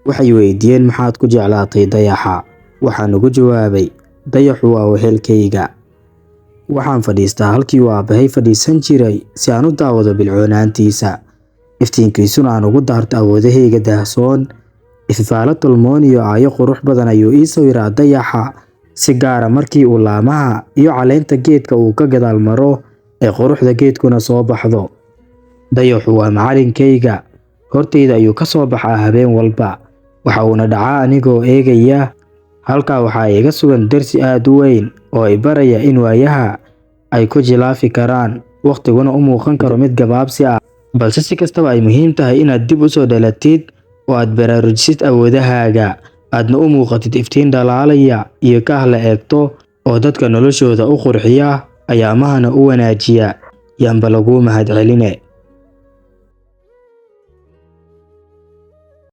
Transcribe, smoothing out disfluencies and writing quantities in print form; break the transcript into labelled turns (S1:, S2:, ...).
S1: Waxay weydiiyeen maxaad ku jeclaatay dayaxa. Waxaan ugu jawaabay, dayaxu waa wehelkayga. Waxaan fadhiistaa halkii uu aabbahay fadhiisan jiray si aan u daawado bilcoonaantiisa. Iftiinkiisuna aan ugu daarto awoodahayga daahsoon. Ififaalo tolmoon iyo aayo qurux badan ayuu ii sawiraa dayaxa, si gaara markii uu laamaha iyo caleenta geedka uu ka gadaal maro ee quruxda geedkuna soo baxdo. Dayaxu waa macalinkayga. Hortayda ayuu ka soo baxaa habeen walba. Waxa uuna dhacaa anigoo eegaya. Halkaa waxaa iga sugan darsi aad u weyn oo i baraya in waayaha ay ku jilaafi karaan, waqtiguna u muuqan karo mid gabaabsi ah. Balse si kastaba ay muhiim tahay inaad dib u soo dhalatid oo aad baraarujisid awoodahaaga, aadna u muuqatid iftiin dhalaalaya iyo kaah la eegto oo dadka noloshooda u qurxiya, ayaamahana u wanaajiya. Yaanba laguu mahadceline.